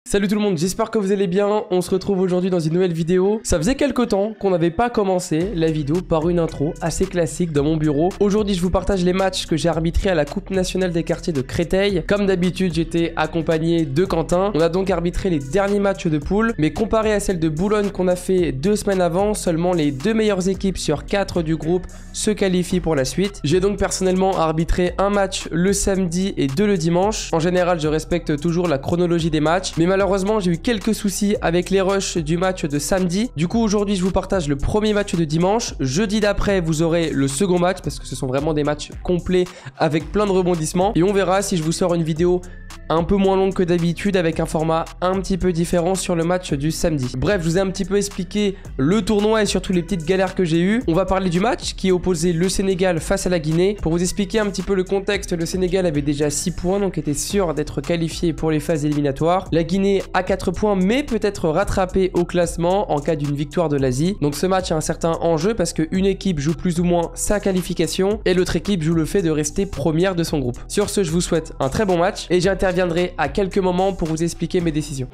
Salut tout le monde, j'espère que vous allez bien. On se retrouve aujourd'hui dans une nouvelle vidéo. Ça faisait quelques temps qu'on n'avait pas commencé la vidéo par une intro assez classique dans mon bureau. Aujourd'hui, je vous partage les matchs que j'ai arbitrés à la Coupe nationale des quartiers de Créteil. Comme d'habitude, j'étais accompagné de Quentin. On a donc arbitré les derniers matchs de poule, mais comparé à celle de Boulogne qu'on a fait 2 semaines avant, seulement les 2 meilleures équipes sur 4 du groupe se qualifient pour la suite. J'ai donc personnellement arbitré un match le samedi et 2 le dimanche. En général, je respecte toujours la chronologie des matchs, mais malheureusement, j'ai eu quelques soucis avec les rushs du match de samedi. Du coup, aujourd'hui, je vous partage le premier match de dimanche. Jeudi d'après, vous aurez le second match parce que ce sont vraiment des matchs complets avec plein de rebondissements. Et on verra si je vous sors une vidéo un peu moins longue que d'habitude avec un format un petit peu différent sur le match du samedi. Bref, je vous ai un petit peu expliqué le tournoi et surtout les petites galères que j'ai eues. On va parler du match qui opposait le Sénégal face à la Guinée. Pour vous expliquer un petit peu le contexte, le Sénégal avait déjà 6 points, donc était sûr d'être qualifié pour les phases éliminatoires. La Guinée a 4 points, mais peut être rattrapée au classement en cas d'une victoire de l'Asie. Donc ce match a un certain enjeu parce qu'une équipe joue plus ou moins sa qualification et l'autre équipe joue le fait de rester première de son groupe. Sur ce, je vous souhaite un très bon match et j'interviendrai à quelques moments pour vous expliquer mes décisions.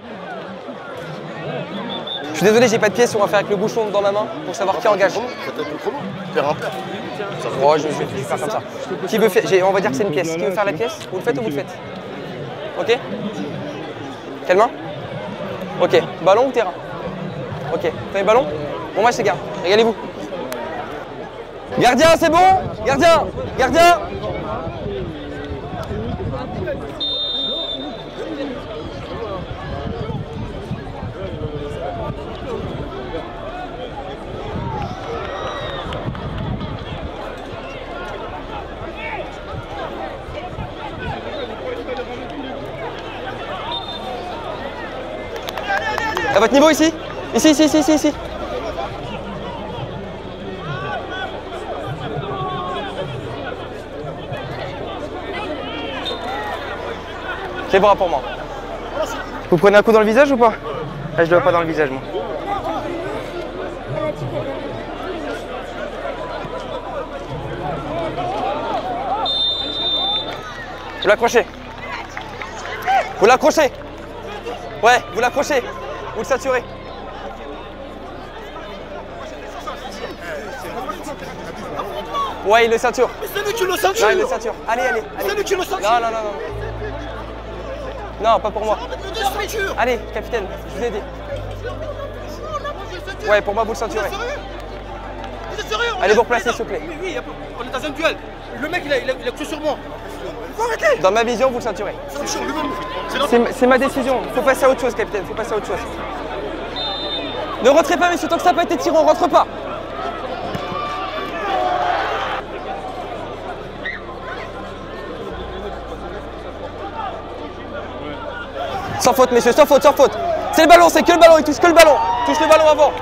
Je suis désolé, j'ai pas de pièces, on va faire avec le bouchon dans ma main pour savoir qui engage. Oh, je vais faire comme ça. Qui veut faire, on va dire que c'est une pièce. Qui veut faire la pièce? Vous le faites ou vous le faites? Ok. Quelle main? Ok. Ballon ou terrain? Ok. Prenez ballon? Bon match les gars, régalez-vous. Gardien, c'est bon? Gardien! Gardien! À votre niveau ici? Ici. C'est bon pour moi. Vous prenez un coup dans le visage ou pas? Ah, je le vois pas dans le visage moi. Vous l'accrochez. Vous l'accrochez. Ouais, vous l'accrochez. Vous le ceinturez. Ouais, il le ceinture. Mais c'est lui qui le ceinture. Non, il le ceinture. Allez. C'est lui qui le ceinture. Non. Non, pas pour moi. Allez, capitaine, je vous ai dit. Ouais, pour moi, vous le ceinturez. Vous êtes sérieux? Allez, vous replacez, s'il vous plaît. Oui, on est dans un duel. Le mec, il a cru sur moi. Faut arrêter. Dans ma vision, vous le ceinturez. C'est ma décision. Faut passer à autre chose, capitaine. Faut passer à autre chose. Ne rentrez pas, messieurs, tant que ça n'a pas été tiré, on rentre pas. Sans faute, messieurs, sans faute. C'est le ballon, c'est que le ballon, il touche que le ballon. Touche le ballon avant.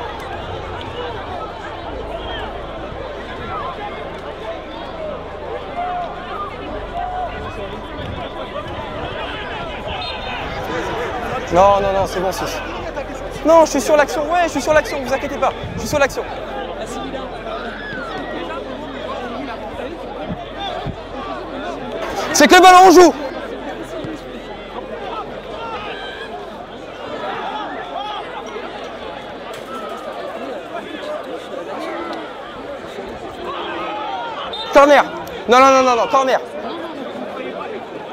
Non, c'est bon, 6. Non, je suis sur l'action, ouais, je suis sur l'action, vous inquiétez pas, je suis sur l'action. C'est que le ballon, on joue. Corner. Non, corner.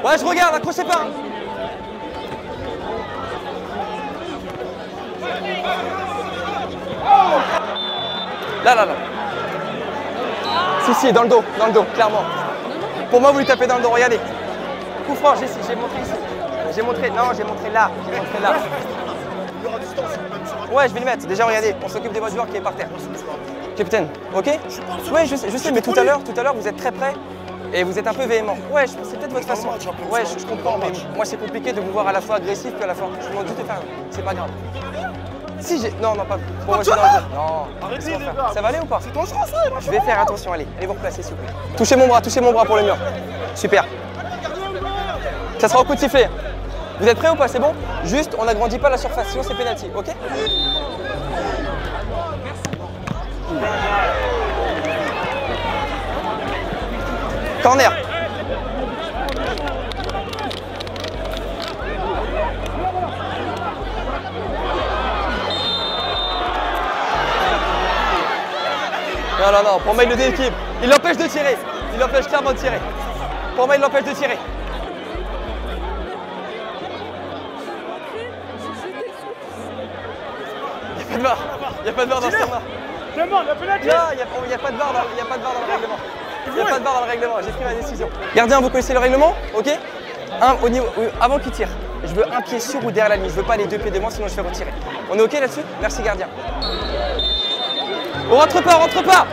Ouais, je regarde, accrochez pas. Là. Si, dans le dos, clairement. Pour moi, vous lui tapez dans le dos, regardez. Coup franc, j'ai montré ici. J'ai montré là. Ouais, je vais le mettre. Déjà, regardez, on s'occupe des votre joueur qui est par terre. Capitaine, ok? Ouais, je sais, mais tout à l'heure, vous êtes très près et vous êtes un peu véhément. Ouais, c'est peut-être votre façon. Ouais, je comprends, mais moi, c'est compliqué de vous voir à la fois agressif qu'à la fois. Je vous demande juste de faire. C'est pas grave. Si j'ai. Non, pas. Pour moi, je suis dans le jeu. Non. Arrêtez, les gars. Ça va aller ou pas? C'est dangereux, ça. Je vais faire attention, allez vous replacer, s'il vous plaît. Touchez mon bras pour le mur. Super. Ça sera au coup de sifflet. Vous êtes prêts ou pas? C'est bon? Juste, on n'agrandit pas la surface, sinon c'est pénalty, ok? Corner. Non, pour moi il le dééquipe. Il l'empêche de tirer. Il l'empêche clairement de tirer. Pour moi il l'empêche de tirer. Il n'y a pas de VAR dans ce tournoi. Demande, la pénalité. Non, il n'y a pas de VAR dans le règlement. Il n'y a pas de VAR dans le règlement, j'ai pris ma décision. Gardien, vous connaissez le règlement? Ok. Avant qu'il tire, je veux un pied sur ou derrière la ligne. Je veux pas les deux pieds de moi, sinon je fais retirer. On est ok là-dessus? Merci gardien. On rentre pas, on rentre pas.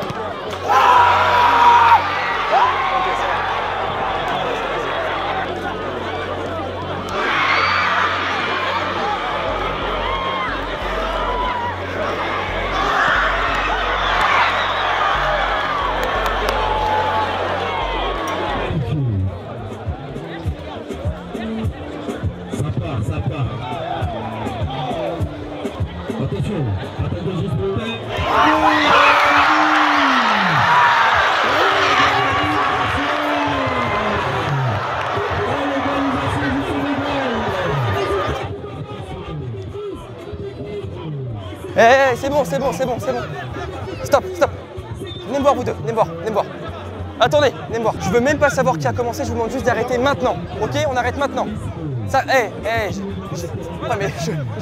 Ça part. Attention, attaque de juste pour le C'est bon. Stop. Venez me voir vous deux, venez me voir. Attendez, venez me voir. Je veux même pas savoir qui a commencé, je vous demande juste d'arrêter maintenant. Ok, on arrête maintenant. Ça, je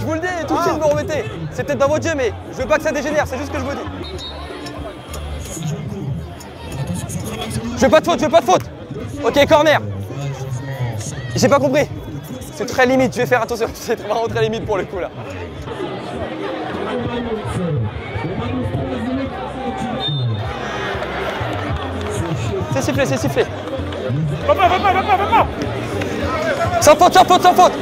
vous le dis, tout de suite vous me remettez. C'est peut-être dans votre jeu, mais je veux pas que ça dégénère, c'est juste ce que je vous dis. Je veux pas de faute. Ok, corner. J'ai pas compris. C'est très limite, je vais faire attention. C'est vraiment très limite pour le coup là. C'est sifflé. Va pas. Sans faute.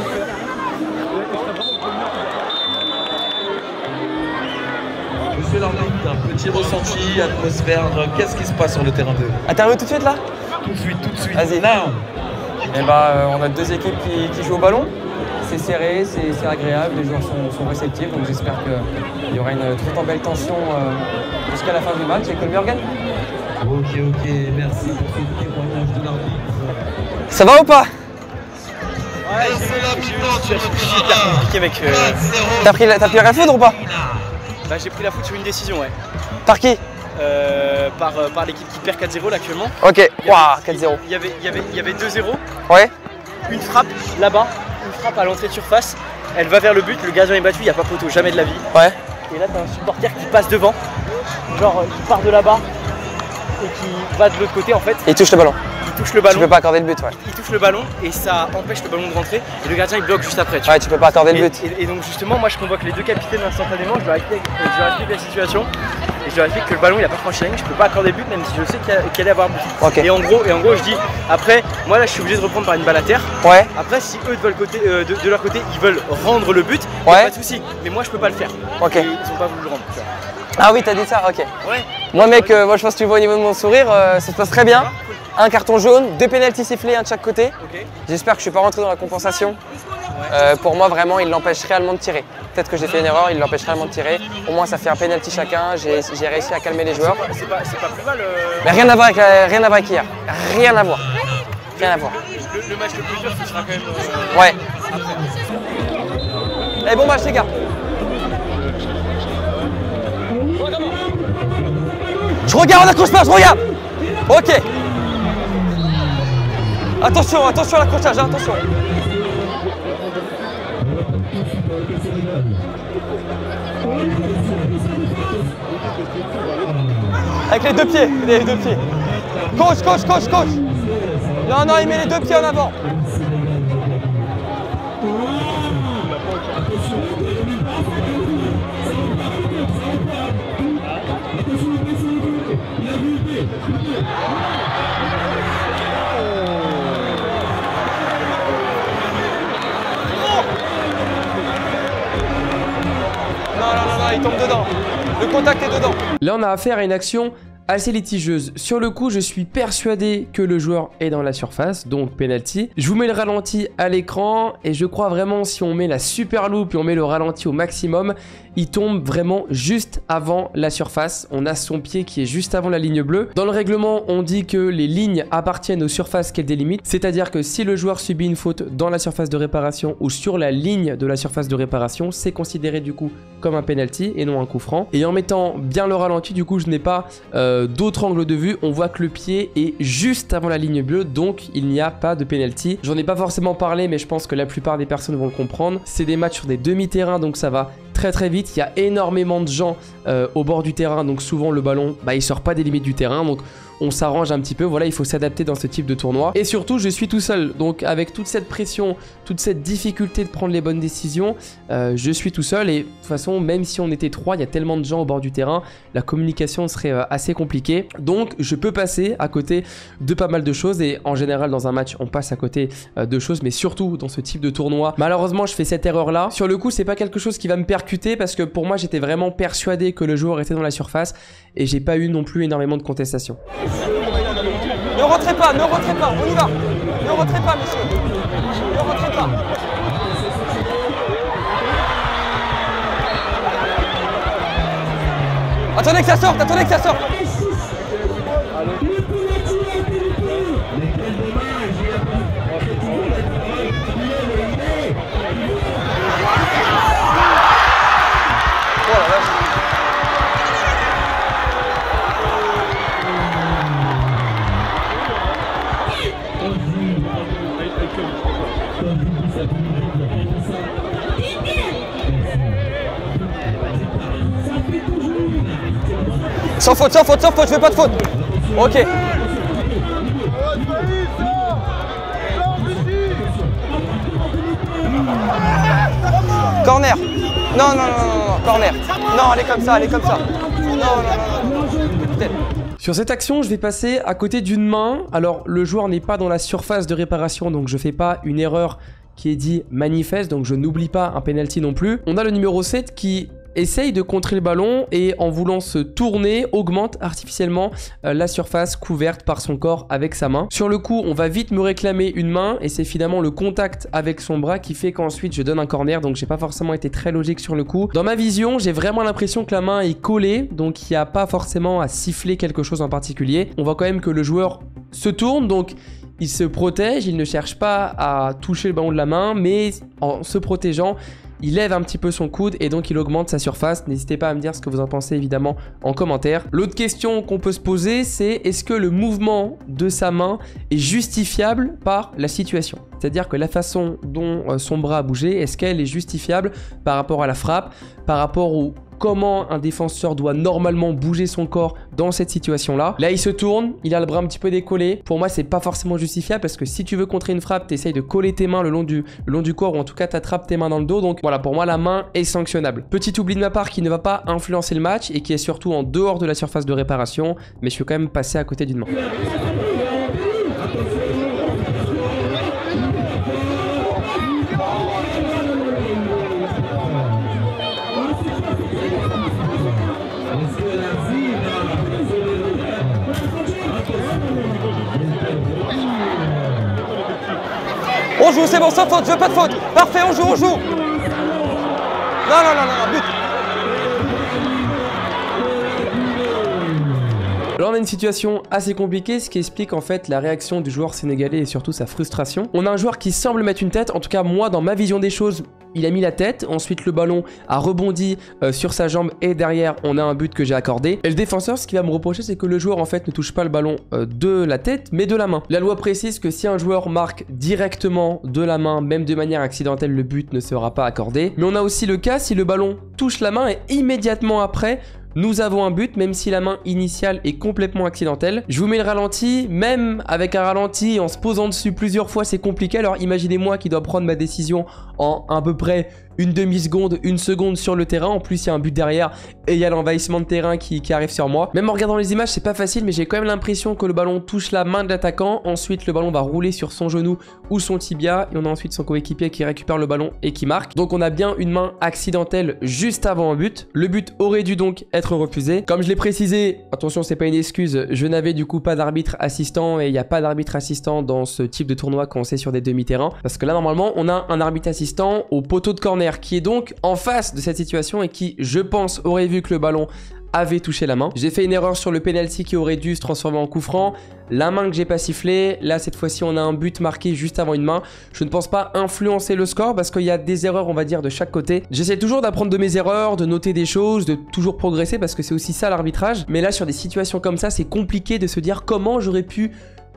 Monsieur l'arbitre, un petit ressenti, atmosphère, qu'est-ce qui se passe sur le terrain 2? Interview tout de suite là? Tout de suite. Vas-y. Now. Et on a deux équipes qui jouent au ballon. C'est serré, c'est agréable, les joueurs sont réceptifs, donc j'espère qu'il y aura une très belle tension jusqu'à la fin du match. Et Colbergen. Ok, merci pour ce témoignage de l'arbitre. Ça va ou pas? Ouais, c'est la compliqué mec. T'as pris la foudre ou pas? Bah, j'ai pris la foudre sur une décision, ouais. Par qui? Par l'équipe qui perd 4-0 là actuellement. Ok, waouh, 4-0. Il y avait 2-0. Ouais. Une frappe là-bas, une frappe à l'entrée de surface. Elle va vers le but, le gardien est battu, il n'y a pas poteau, jamais de la vie. Ouais. Et là, t'as un supporter qui passe devant, genre qui part de là-bas et qui va de l'autre côté en fait. Il touche le ballon. Il touche le ballon. Tu peux pas accorder le but, ouais. Il touche le ballon et ça empêche le ballon de rentrer et le gardien il bloque juste après. Ouais, tu peux pas accorder le but. Et donc justement, moi je convoque les deux capitaines instantanément, je leur explique la situation et je leur explique que le ballon il a pas franchi la ligne, je peux pas accorder le but même si je sais qu'il allait avoir but. Okay. Et en gros je dis après, moi là je suis obligé de reprendre par une balle à terre. Ouais. Après si eux de leur côté ils veulent rendre le but, ouais. Pas de souci. Mais moi je peux pas le faire. Ok. Et ils ont pas voulu le rendre. Tu vois. Ah oui, t'as dit ça, ok. Ouais. Moi mec, moi je pense que tu vois au niveau de mon sourire, ça se passe très bien. Un carton jaune, 2 pénaltys sifflés, un de chaque côté. Okay. J'espère que je suis pas rentré dans la compensation. Ouais. Pour moi vraiment il l'empêche réellement de tirer. Peut-être que j'ai fait une erreur, il l'empêche réellement de tirer. Au moins ça fait un pénalty chacun, j'ai réussi à calmer les joueurs. C'est pas plus mal. Mais rien à voir avec hier. Rien à voir. Le match le plus dur ce sera quand même. Ouais. Allez, bon match les gars. Je regarde, on accroche pas, je regarde. Ok. Attention à l'accrochage, hein, attention. Avec les deux pieds, Coach. Non, il met les deux pieds en avant. Non, il tombe dedans. Le contact est dedans. Là, on a affaire à une action assez litigieuse. Sur le coup, je suis persuadé que le joueur est dans la surface, donc penalty. Je vous mets le ralenti à l'écran et je crois vraiment si on met la super loupe et on met le ralenti au maximum, il tombe vraiment juste avant la surface. On a son pied qui est juste avant la ligne bleue. Dans le règlement, on dit que les lignes appartiennent aux surfaces qu'elles délimitent. C'est-à-dire que si le joueur subit une faute dans la surface de réparation ou sur la ligne de la surface de réparation, c'est considéré du coup comme un penalty et non un coup franc. Et en mettant bien le ralenti, du coup, je n'ai pas d'autres angles de vue, on voit que le pied est juste avant la ligne bleue, donc il n'y a pas de penalty. J'en ai pas forcément parlé, mais je pense que la plupart des personnes vont le comprendre. C'est des matchs sur des demi-terrains, donc ça va très vite. Il y a énormément de gens au bord du terrain, donc souvent le ballon, il sort pas des limites du terrain, donc on s'arrange un petit peu. Voilà, il faut s'adapter dans ce type de tournoi. Et surtout, je suis tout seul, donc avec toute cette pression, toute cette difficulté de prendre les bonnes décisions, je suis tout seul. Et de toute façon, même si on était 3, il y a tellement de gens au bord du terrain, la communication serait assez compliquée. Donc, je peux passer à côté de pas mal de choses. Et en général, dans un match, on passe à côté de choses, mais surtout dans ce type de tournoi. Malheureusement, je fais cette erreur-là. Sur le coup, c'est pas quelque chose qui va me percuter parce que pour moi, j'étais vraiment persuadé que le joueur était dans la surface et j'ai pas eu non plus énormément de contestations. Ne rentrez pas, on y va. Ne rentrez pas, monsieur. Ne rentrez pas. Attendez que ça sorte, Sans faute, je veux pas de faute. Ok. Corner. Non, corner. Non, elle est comme ça. Non. Sur cette action, je vais passer à côté d'une main. Alors, le joueur n'est pas dans la surface de réparation, donc je fais pas une erreur qui est dit manifeste, donc je n'oublie pas un penalty non plus. On a le numéro 7 qui essaye de contrer le ballon et en voulant se tourner, augmente artificiellement la surface couverte par son corps avec sa main. Sur le coup, on va vite me réclamer une main et c'est finalement le contact avec son bras qui fait qu'ensuite je donne un corner, donc j'ai pas forcément été très logique sur le coup. Dans ma vision, j'ai vraiment l'impression que la main est collée, donc il n'y a pas forcément à siffler quelque chose en particulier. On voit quand même que le joueur se tourne, donc il se protège, il ne cherche pas à toucher le ballon de la main, mais en se protégeant, il lève un petit peu son coude et donc il augmente sa surface. N'hésitez pas à me dire ce que vous en pensez évidemment en commentaire. L'autre question qu'on peut se poser, c'est est-ce que le mouvement de sa main est justifiable par la situation? C'est-à-dire que la façon dont son bras a bougé, est-ce qu'elle est justifiable par rapport à la frappe, par rapport au comment un défenseur doit normalement bouger son corps dans cette situation-là. Là, il se tourne, il a le bras un petit peu décollé. Pour moi, c'est pas forcément justifiable parce que si tu veux contrer une frappe, tu essayes de coller tes mains le long du corps ou en tout cas, tu attrapes tes mains dans le dos. Donc voilà, pour moi, la main est sanctionnable. Petit oubli de ma part qui ne va pas influencer le match et qui est surtout en dehors de la surface de réparation, mais je suis quand même passé à côté d'une main. On joue, c'est bon, sans faute, je veux pas de faute. Parfait, on joue. Non, but. Là, on a une situation assez compliquée, ce qui explique en fait la réaction du joueur sénégalais et surtout sa frustration. On a un joueur qui semble mettre une tête, en tout cas moi dans ma vision des choses, il a mis la tête, ensuite le ballon a rebondi sur sa jambe et derrière on a un but que j'ai accordé. Et le défenseur, ce qu'il va me reprocher, c'est que le joueur en fait ne touche pas le ballon de la tête mais de la main. La loi précise que si un joueur marque directement de la main, même de manière accidentelle, le but ne sera pas accordé. Mais on a aussi le cas si le ballon touche la main et immédiatement après, nous avons un but, même si la main initiale est complètement accidentelle. Je vous mets le ralenti, même avec un ralenti, en se posant dessus plusieurs fois, c'est compliqué. Alors imaginez-moi qui dois prendre ma décision en à peu près une demi-seconde, une seconde sur le terrain. En plus, il y a un but derrière et il y a l'envahissement de terrain qui arrive sur moi. Même en regardant les images, c'est pas facile, mais j'ai quand même l'impression que le ballon touche la main de l'attaquant. Ensuite, le ballon va rouler sur son genou ou son tibia. Et on a ensuite son coéquipier qui récupère le ballon et qui marque. Donc, on a bien une main accidentelle juste avant un but. Le but aurait dû donc être refusé. Comme je l'ai précisé, attention, c'est pas une excuse. Je n'avais du coup pas d'arbitre assistant et il n'y a pas d'arbitre assistant dans ce type de tournoi quand c'est sur des demi-terrains. Parce que là, normalement, on a un arbitre assistant au poteau de corner qui est donc en face de cette situation et qui, je pense, aurait vu que le ballon avait touché la main. J'ai fait une erreur sur le penalty qui aurait dû se transformer en coup franc. La main que j'ai pas sifflée, là cette fois-ci on a un but marqué juste avant une main. Je ne pense pas influencer le score parce qu'il y a des erreurs on va dire de chaque côté. J'essaie toujours d'apprendre de mes erreurs, de noter des choses, de toujours progresser parce que c'est aussi ça l'arbitrage. Mais là sur des situations comme ça c'est compliqué de se dire comment j'aurais pu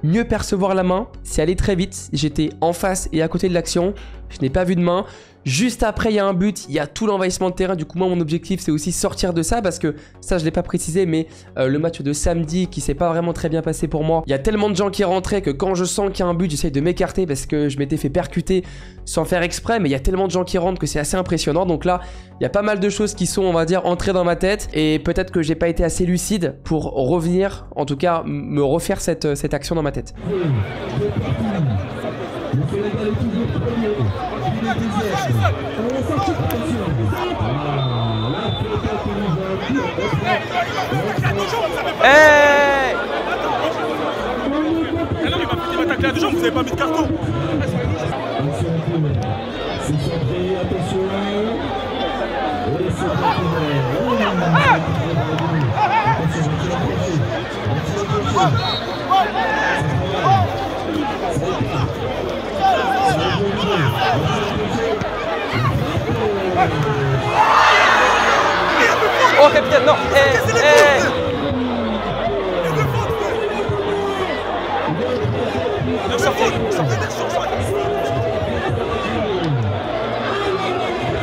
mieux percevoir la main. C'est allé très vite, j'étais en face et à côté de l'action, je n'ai pas vu de main. Juste après, il y a un but, il y a tout l'envahissement de terrain. Du coup, moi, mon objectif, c'est aussi sortir de ça parce que ça, je ne l'ai pas précisé, mais le match de samedi qui s'est pas vraiment très bien passé pour moi. Il y a tellement de gens qui rentraient que quand je sens qu'il y a un but, j'essaye de m'écarter parce que je m'étais fait percuter sans faire exprès. Mais il y a tellement de gens qui rentrent que c'est assez impressionnant. Donc là, il y a pas mal de choses qui sont, on va dire, entrées dans ma tête. Et peut-être que j'ai pas été assez lucide pour revenir, en tout cas, me refaire cette action dans ma tête. Hey! Ah non, il m'a taclé à deux jambes, vous avez pas mis de carton. Oh capitaine, non! Sortez.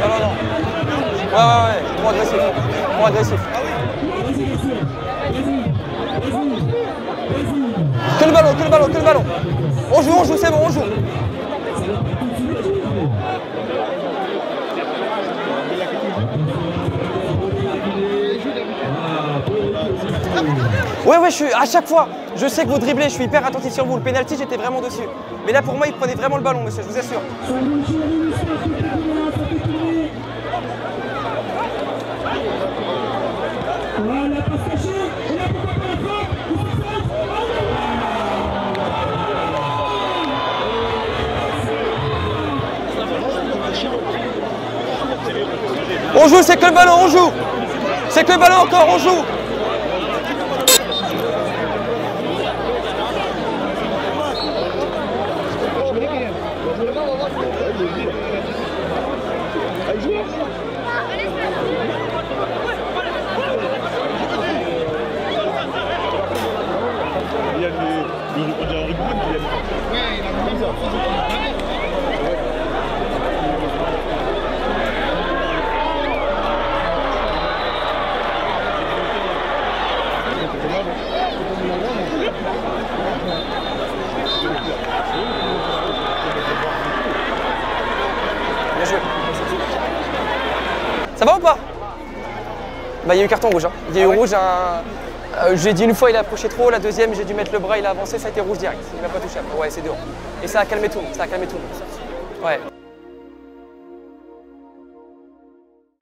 Non. Ouais. Trop agressif. Que le ballon. On joue, c'est bon, on joue. Ouais, je suis à chaque fois. Je sais que vous dribblez, je suis hyper attentif sur vous. Le penalty, j'étais vraiment dessus. Mais là, pour moi, il prenait vraiment le ballon, monsieur, je vous assure. On joue, c'est que le ballon, on joue. C'est que le ballon encore, on joue. Ça va ou pas? Bah il y a eu carton rouge. Hein. Il y a eu rouge. J'ai dit une fois il a approché trop, la deuxième j'ai dû mettre le bras, il a avancé, ça a été rouge direct. Il m'a pas touché après. Ouais c'est dehors. Et ça a calmé tout. Ouais.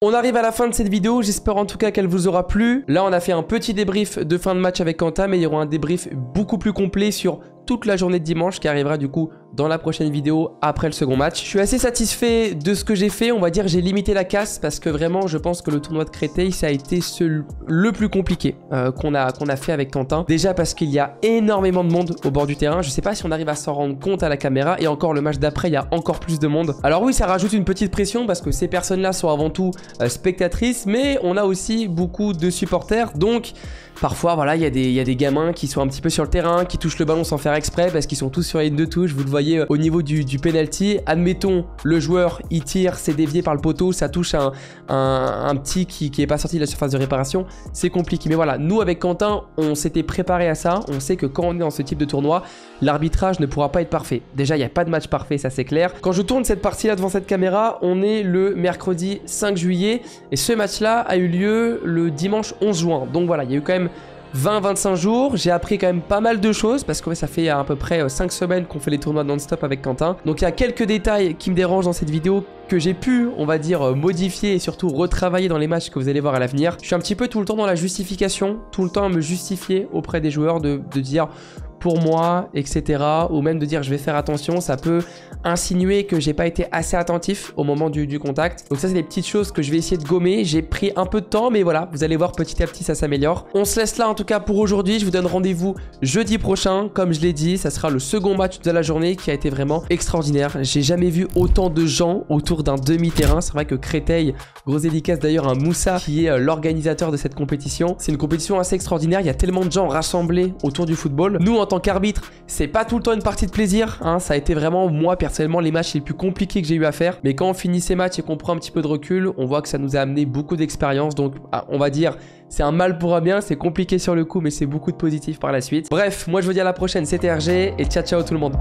On arrive à la fin de cette vidéo, j'espère en tout cas qu'elle vous aura plu. Là on a fait un petit débrief de fin de match avec Quentin, mais il y aura un débrief beaucoup plus complet sur toute la journée de dimanche qui arrivera du coup dans la prochaine vidéo après le second match. Je suis assez satisfait de ce que j'ai fait, on va dire j'ai limité la casse parce que vraiment je pense que le tournoi de Créteil ça a été le plus compliqué qu'on a fait avec Quentin. Déjà parce qu'il y a énormément de monde au bord du terrain, je sais pas si on arrive à s'en rendre compte à la caméra et encore le match d'après il y a encore plus de monde. Alors oui ça rajoute une petite pression parce que ces personnes là sont avant tout spectatrices mais on a aussi beaucoup de supporters donc parfois voilà il y a des gamins qui sont un petit peu sur le terrain, qui touchent le ballon sans faire exprès parce qu'ils sont tous sur la ligne de touche, vous le voyez au niveau du penalty. Admettons le joueur il tire, c'est dévié par le poteau, ça touche un petit qui est pas sorti de la surface de réparation, c'est compliqué. Mais voilà, nous avec Quentin on s'était préparé à ça, on sait que quand on est dans ce type de tournoi l'arbitrage ne pourra pas être parfait. Déjà il n'y a pas de match parfait, ça c'est clair. Quand je tourne cette partie là devant cette caméra, on est le mercredi 5 juillet et ce match là a eu lieu le dimanche 11 juin. Donc voilà, il y a eu quand même 20-25 jours, j'ai appris quand même pas mal de choses parce que ouais, ça fait à peu près 5 semaines qu'on fait les tournois non-stop avec Quentin. Donc il y a quelques détails qui me dérangent dans cette vidéo que j'ai pu, on va dire, modifier et surtout retravailler dans les matchs que vous allez voir à l'avenir. Je suis un petit peu tout le temps dans la justification, tout le temps à me justifier auprès des joueurs de dire pour moi, etc. Ou même de dire je vais faire attention, ça peut insinuer que j'ai pas été assez attentif au moment du contact. Donc ça, c'est des petites choses que je vais essayer de gommer. J'ai pris un peu de temps, mais voilà, vous allez voir petit à petit, ça s'améliore. On se laisse là en tout cas pour aujourd'hui. Je vous donne rendez-vous jeudi prochain. Comme je l'ai dit, ça sera le second match de la journée qui a été vraiment extraordinaire. J'ai jamais vu autant de gens autour d'un demi-terrain. C'est vrai que Créteil, grosse dédicace d'ailleurs à Moussa qui est l'organisateur de cette compétition. C'est une compétition assez extraordinaire. Il y a tellement de gens rassemblés autour du football. Nous, en tant qu'arbitre, c'est pas tout le temps une partie de plaisir, hein. Ça a été vraiment, moi personnellement, les matchs les plus compliqués que j'ai eu à faire. Mais quand on finit ces matchs et qu'on prend un petit peu de recul, on voit que ça nous a amené beaucoup d'expérience. Donc, on va dire, c'est un mal pour un bien. C'est compliqué sur le coup, mais c'est beaucoup de positif par la suite. Bref, moi je vous dis à la prochaine. C'était RG et ciao ciao tout le monde.